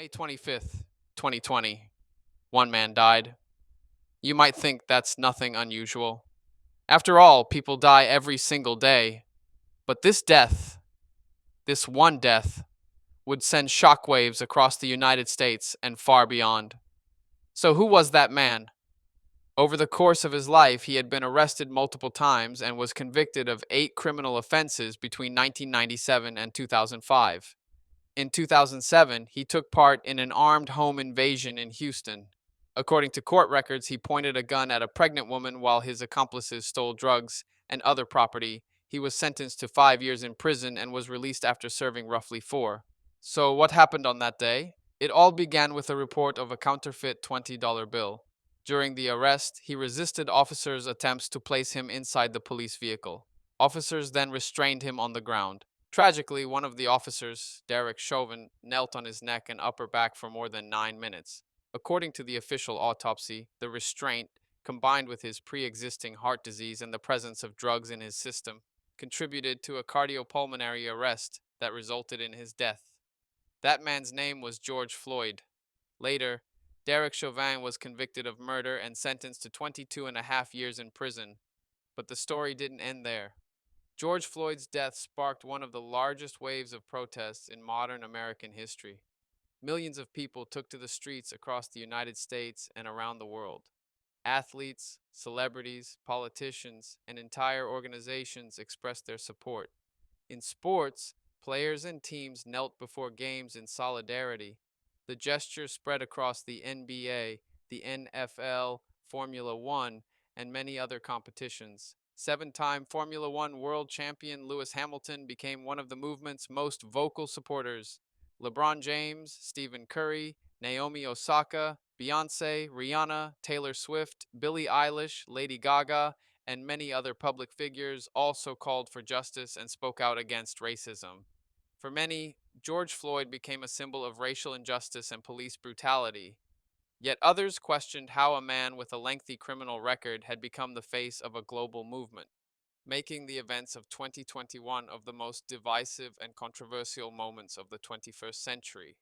May 25th, 2020, one man died. You might think that's nothing unusual. After all, people die every single day. But this death, this one death, would send shockwaves across the United States and far beyond. So, who was that man? Over the course of his life, he had been arrested multiple times and was convicted of 8 criminal offenses between 1997 and 2005. In 2007, he took part in an armed home invasion in Houston. According to court records, he pointed a gun at a pregnant woman while his accomplices stole drugs and other property. He was sentenced to 5 years in prison and was released after serving roughly 4. So, what happened on that day? It all began with a report of a counterfeit $20 bill. During the arrest, he resisted officers' attempts to place him inside the police vehicle. Officers then restrained him on the ground. Tragically, one of the officers, Derek Chauvin, knelt on his neck and upper back for more than 9 minutes. According to the official autopsy, the restraint, combined with his pre existing heart disease and the presence of drugs in his system, contributed to a cardiopulmonary arrest that resulted in his death. That man's name was George Floyd. Later, Derek Chauvin was convicted of murder and sentenced to 22 and a half years in prison. But the story didn't end there. George Floyd's death sparked one of the largest waves of protests in modern American history. Millions of people took to the streets across the United States and around the world. Athletes, celebrities, politicians, and entire organizations expressed their support. In sports, players and teams knelt before games in solidarity. The gesture spread across the NBA, the NFL, Formula One, and many other competitions. 7 time Formula One world champion Lewis Hamilton became one of the movement's most vocal supporters. LeBron James, Stephen Curry, Naomi Osaka, Beyonce, Rihanna, Taylor Swift, Billie Eilish, Lady Gaga, and many other public figures also called for justice and spoke out against racism. For many, George Floyd became a symbol of racial injustice and police brutality. Yet others questioned how a man with a lengthy criminal record had become the face of a global movement, making the events of 2021 of the most divisive and controversial moments of the 21st century.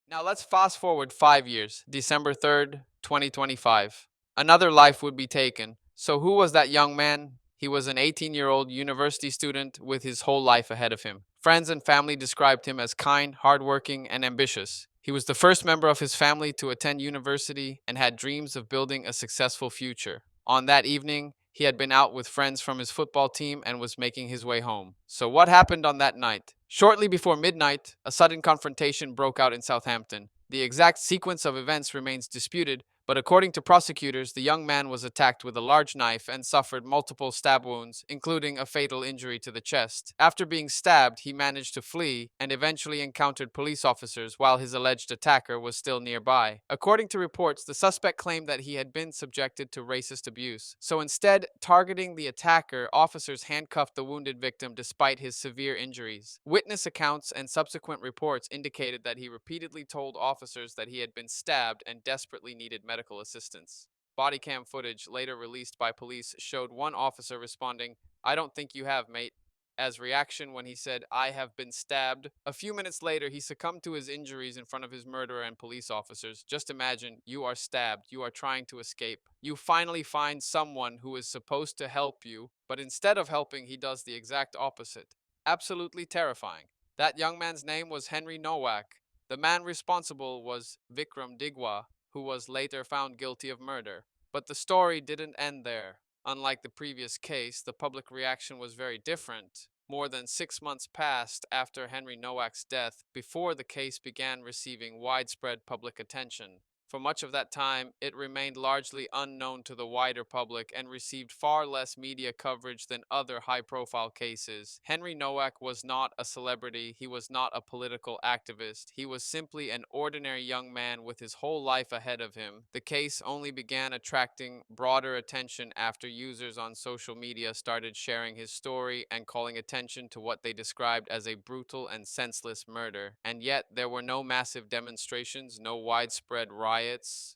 Now let's fast forward 5 years, December 3rd, 2025. Another life would be taken. So, who was that young man? He was an 18-year-old university student with his whole life ahead of him. Friends and family described him as kind, hardworking, and ambitious. He was the first member of his family to attend university and had dreams of building a successful future. On that evening, he had been out with friends from his football team and was making his way home. So, what happened on that night? Shortly before midnight, a sudden confrontation broke out in Southampton. The exact sequence of events remains disputed, but according to prosecutors, the young man was attacked with a large knife and suffered multiple stab wounds, including a fatal injury to the chest. After being stabbed, he managed to flee and eventually encountered police officers while his alleged attacker was still nearby. According to reports, the suspect claimed that he had been subjected to racist abuse. So instead, targeting the attacker, officers handcuffed the wounded victim despite his severe injuries. Witness accounts and subsequent reports indicated that he repeatedly told officers that he had been stabbed and desperately needed medical assistance. Body cam footage later released by police showed one officer responding, "I don't think you have, mate," as reaction when he said, "I have been stabbed." A few minutes later, he succumbed to his injuries in front of his murderer and police officers. Just imagine, you are stabbed, you are trying to escape. You finally find someone who is supposed to help you, but instead of helping, he does the exact opposite. Absolutely terrifying. That young man's name was Henry Nowak. The man responsible was Vikram Digwa, who was later found guilty of murder. But the story didn't end there. Unlike the previous case, the public reaction was very different. More than 6 months passed after Henry Nowak's death before the case began receiving widespread public attention. For much of that time, it remained largely unknown to the wider public and received far less media coverage than other high profile cases. Henry Nowak was not a celebrity, he was not a political activist, he was simply an ordinary young man with his whole life ahead of him. The case only began attracting broader attention after users on social media started sharing his story and calling attention to what they described as a brutal and senseless murder. And yet, there were no massive demonstrations, no widespread riots,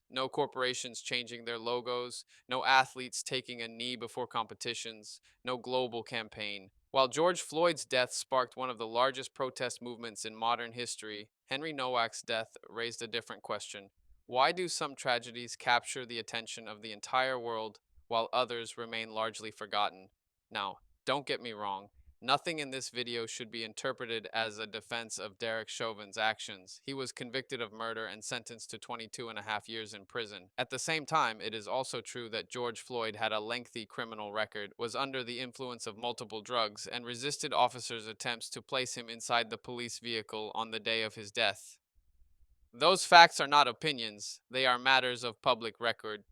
no corporations changing their logos, no athletes taking a knee before competitions, no global campaign. While George Floyd's death sparked one of the largest protest movements in modern history, Henry Nowak's death raised a different question. Why do some tragedies capture the attention of the entire world while others remain largely forgotten? Now, don't get me wrong. Nothing in this video should be interpreted as a defense of Derek Chauvin's actions. He was convicted of murder and sentenced to 22 and a half years in prison. At the same time, it is also true that George Floyd had a lengthy criminal record, was under the influence of multiple drugs, and resisted officers' attempts to place him inside the police vehicle on the day of his death. Those facts are not opinions, they are matters of public record.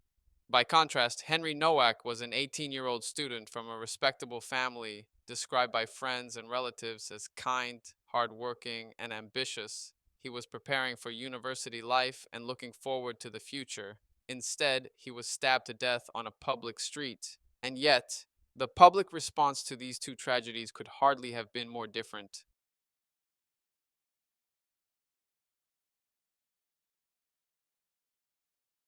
By contrast, Henry Nowak was an 18-year-old student from a respectable family, described by friends and relatives as kind, hardworking, and ambitious. He was preparing for university life and looking forward to the future. Instead, he was stabbed to death on a public street. And yet, the public response to these two tragedies could hardly have been more different.